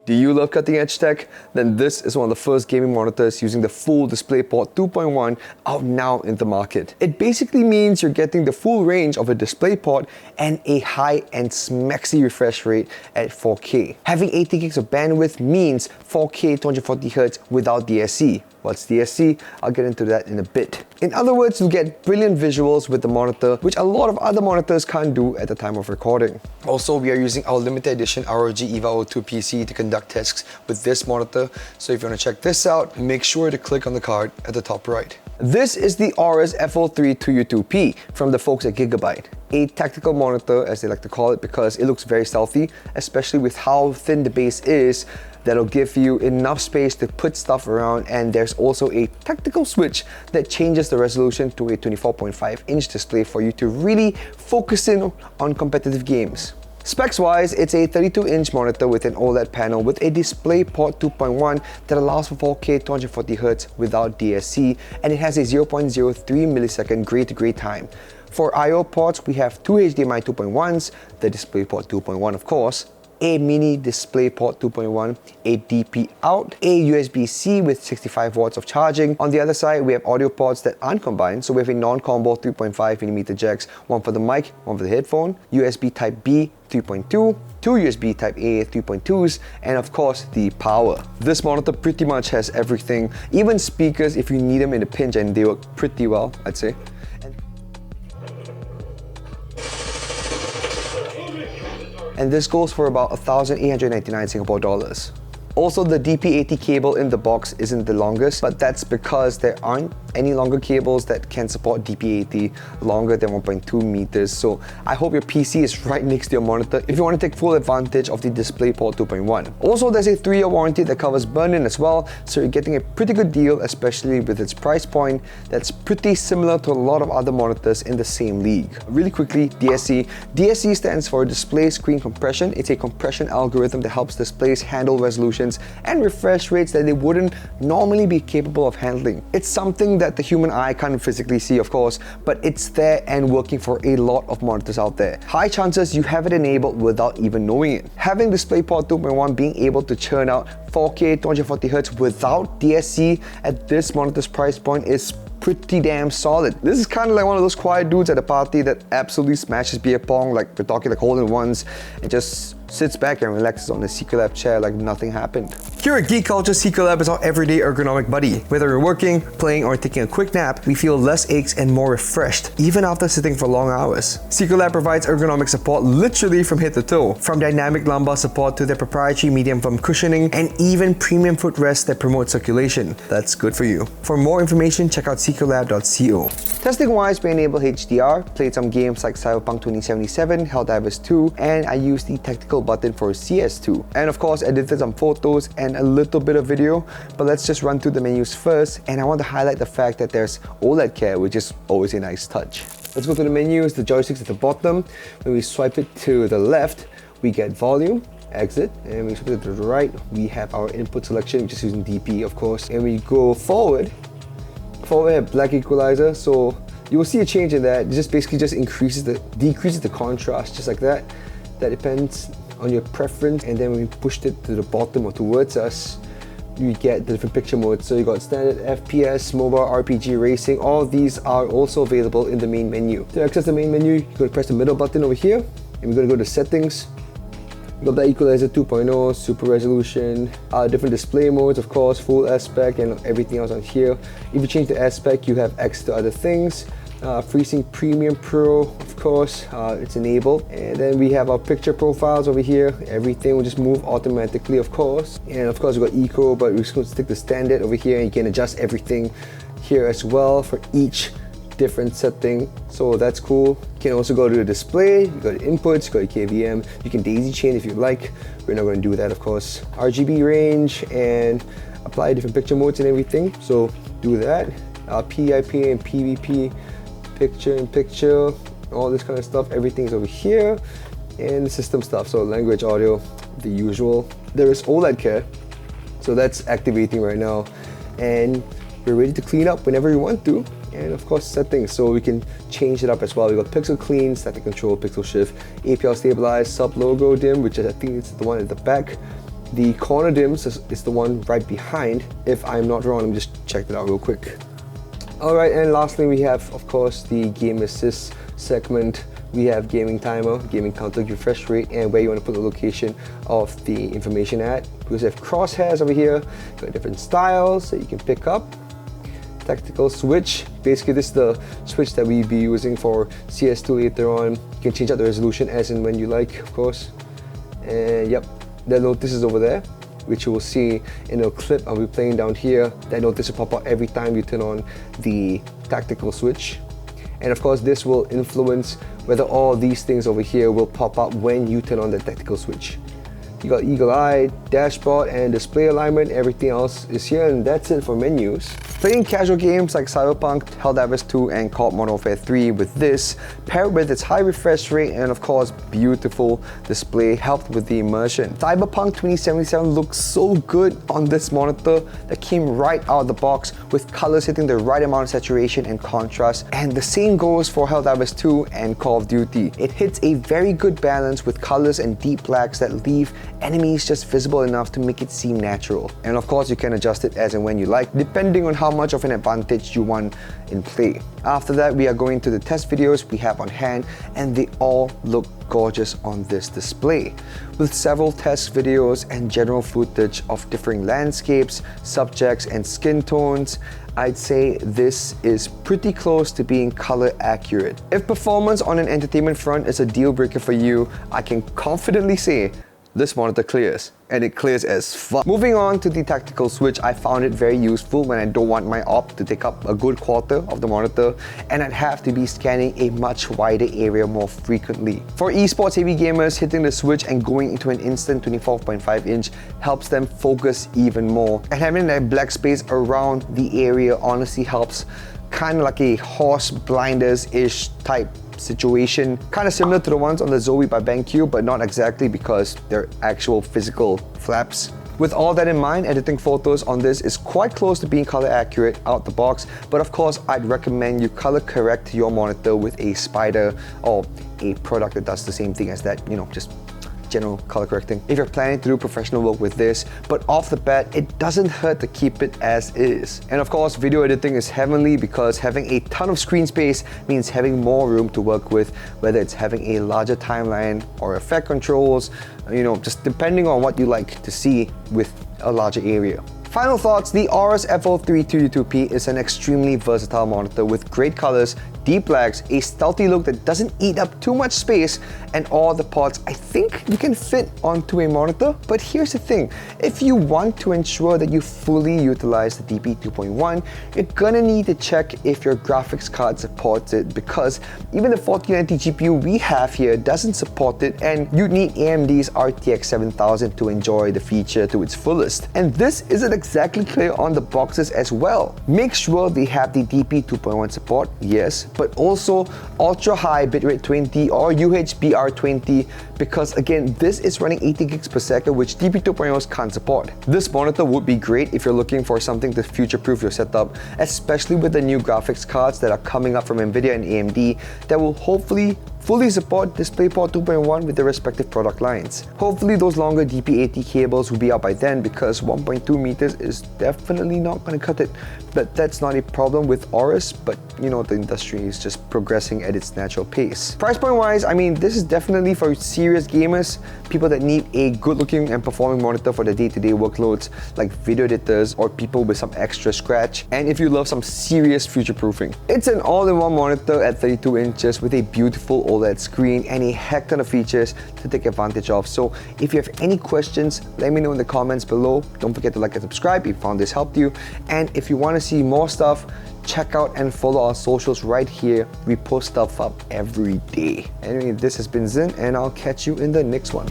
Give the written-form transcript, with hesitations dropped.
Do you love cutting edge tech? Then this is one of the first gaming monitors using the full DisplayPort 2.1 out now in the market. It basically means you're getting the full range of a DisplayPort and a high-end smexy refresh rate at 4K. Having 80 gigs of bandwidth means 4K 240Hz without DSC. What's DSC? I'll get into that in a bit. In other words, you get brilliant visuals with the monitor, which a lot of other monitors can't do at the time of recording. Also, we are using our limited edition ROG EVA 02 PC to conduct tests with this monitor. So if you want to check this out, make sure to click on the card at the top right. This is the Aorus F032U2P from the folks at Gigabyte. A tactical monitor, as they like to call it, because it looks very stealthy, especially with how thin the base is. That'll give you enough space to put stuff around, and there's also a tactical switch that changes the resolution to a 24.5-inch display for you to really focus in on competitive games. Specs-wise, it's a 32-inch monitor with an OLED panel with a DisplayPort 2.1 that allows for 4K 240Hz without DSC, and it has a 0.03 millisecond gray-to-gray time. For I/O ports, we have two HDMI 2.1s, the DisplayPort 2.1 of course, a mini DisplayPort 2.1, a DP out, a USB-C with 65 watts of charging. On the other side, we have audio ports that aren't combined, so we have a non-combo 3.5mm jacks, one for the mic, one for the headphone, USB Type-B 3.2, two USB Type-A 3.2s, and of course the power. This monitor pretty much has everything, even speakers if you need them in a pinch, and they work pretty well, I'd say. And this goes for about 1,899 Singapore dollars. Also, the DP80 cable in the box isn't the longest, but that's because there aren't any longer cables that can support DP80 longer than 1.2 meters. So I hope your PC is right next to your monitor if you want to take full advantage of the DisplayPort 2.1. Also, there's a 3-year warranty that covers burn-in as well, so you're getting a pretty good deal, especially with its price point that's pretty similar to a lot of other monitors in the same league. Really quickly, DSC. DSC stands for Display Screen Compression. It's a compression algorithm that helps displays handle resolutions and refresh rates that they wouldn't normally be capable of handling. It's something that the human eye can't physically see, of course, but it's there and working for a lot of monitors out there. High chances you have it enabled without even knowing it. Having DisplayPort 2.1 being able to churn out 4K 240Hz without DSC at this monitor's price point is pretty damn solid. This is kind of like one of those quiet dudes at a party that absolutely smashes beer pong, like we're talking like hole-in-ones, and just sits back and relaxes on the Secretlab chair like nothing happened. Here at Geek Culture, Secretlab is our everyday ergonomic buddy. Whether you're working, playing, or taking a quick nap, we feel less aches and more refreshed, even after sitting for long hours. Secretlab provides ergonomic support literally from head to toe, from dynamic lumbar support to their proprietary medium foam cushioning, and even premium footrests that promote circulation. That's good for you. For more information, check out secretlab.co. Testing-wise, we enable HDR, played some games like Cyberpunk 2077, Helldivers 2, and I used the tactical button for CS2. And of course, edited some photos and a little bit of video, but let's just run through the menus first, and I want to highlight the fact that there's OLED care, which is always a nice touch. Let's go to the menus. The joysticks at the bottom. When we swipe it to the left, we get volume, exit, and when we swipe it to the right, we have our input selection, which is using DP, of course. And we go forward we have black equalizer, so you will see a change in that. It just basically just decreases the contrast, just like that. That depends on your preference. And then when we pushed it to the bottom or towards us, you get the different picture modes. So you got standard, FPS, mobile, RPG, racing. All of these are also available in the main menu. To access the main menu, you're going to press the middle button over here, and we're going to go to settings. You got that equalizer 2.0, super resolution, different display modes, of course, full aspect and everything else on here. If you change the aspect, you have access to other things. FreeSync Premium Pro, of course, it's enabled. And then we have our picture profiles over here. Everything will just move automatically, of course. And of course, we've got Eco, but we're just going to stick the standard over here, and you can adjust everything here as well for each different setting, so that's cool. You can also go to the display, you got inputs, you got your KVM, you can daisy chain if you like. We're not going to do that, of course. RGB range and apply different picture modes and everything, so do that. PIP and PVP, picture in picture, all this kind of stuff, everything's over here. And the system stuff, so language, audio, the usual. There is OLED care, so that's activating right now, and we're ready to clean up whenever you want to. And of course settings, so we can change it up as well. We got pixel clean, static control, pixel shift, APL stabilize, sub logo dim, which is, I think it's the one at the back. The corner dims is the one right behind, if I'm not wrong. Let me just check that out real quick. Alright, and lastly we have, of course, the game assist segment. We have gaming timer, gaming counter, refresh rate, and where you want to put the location of the information at. We also have crosshairs over here, got different styles that you can pick up. Tactical switch, basically this is the switch that we'll be using for CS2 later on. You can change out the resolution as and when you like, of course. And yep, the notice is over there, which you will see in a clip I'll be playing down here. That notice will pop up every time you turn on the tactical switch. And of course this will influence whether all these things over here will pop up when you turn on the tactical switch. You got eagle eye, dashboard, and display alignment. Everything else is here, and that's it for menus. Playing casual games like Cyberpunk, Helldivers 2, and COD Modern Warfare 3 with this, paired with its high refresh rate and of course beautiful display, helped with the immersion. Cyberpunk 2077 looks so good on this monitor that came right out of the box with colors hitting the right amount of saturation and contrast, and the same goes for Helldivers 2 and Call of Duty. It hits a very good balance with colors and deep blacks that leave enemies just visible enough to make it seem natural. And of course you can adjust it as and when you like, depending on how much of an advantage you want in play. After that, we are going to the test videos we have on hand, and they all look gorgeous on this display. With several test videos and general footage of differing landscapes, subjects, and skin tones, I'd say this is pretty close to being color accurate. If performance on an entertainment front is a deal breaker for you, I can confidently say this monitor clears, and it clears as fuck. Moving on to the tactical switch, I found it very useful when I don't want my op to take up a good quarter of the monitor and I'd have to be scanning a much wider area more frequently. For esports heavy gamers, hitting the switch and going into an instant 24.5 inch helps them focus even more. And having that black space around the area honestly helps, kind of like a horse blinders-ish type situation, kind of similar to the ones on the Zoe by BenQ, but not exactly because they're actual physical flaps. With all that in mind, editing photos on this is quite close to being color accurate out the box, but of course I'd recommend you color correct your monitor with a spider or a product that does the same thing as that, just general color correcting if you're planning to do professional work with this. But off the bat, it doesn't hurt to keep it as is. And of course, video editing is heavenly because having a ton of screen space means having more room to work with, whether it's having a larger timeline or effect controls, just depending on what you like to see with a larger area. Final thoughts, the Aorus F032U2P is an extremely versatile monitor with great colors, deep blacks, a stealthy look that doesn't eat up too much space, and all the ports I think you can fit onto a monitor. But here's the thing, if you want to ensure that you fully utilize the DP 2.1, you're gonna need to check if your graphics card supports it, because even the 4090 GPU we have here doesn't support it, and you need AMD's RTX 7000 to enjoy the feature to its fullest. And this isn't exactly clear on the boxes as well. Make sure they have the DP 2.1 support, yes, but also ultra high bitrate 20 or UHBR 20, because again, this is running 80 gigs per second, which DP 2.0s can't support. This monitor would be great if you're looking for something to future-proof your setup, especially with the new graphics cards that are coming up from Nvidia and AMD that will hopefully fully support DisplayPort 2.1 with the respective product lines. Hopefully those longer DP80 cables will be out by then, because 1.2 meters is definitely not going to cut it. But that's not a problem with Aorus, but the industry is just progressing at its natural pace. Price point wise, I mean, this is definitely for serious gamers, people that need a good looking and performing monitor for their day-to-day workloads like video editors or people with some extra scratch, and if you love some serious future proofing. It's an all-in-one monitor at 32 inches with a beautiful OLED screen and a heck ton of features to take advantage of. So if you have any questions, let me know in the comments below. Don't forget to like and subscribe if you found this helped you, and if you want to see more stuff, check out and follow our socials right here. We post stuff up every day. Anyway, this has been Zin, and I'll catch you in the next one.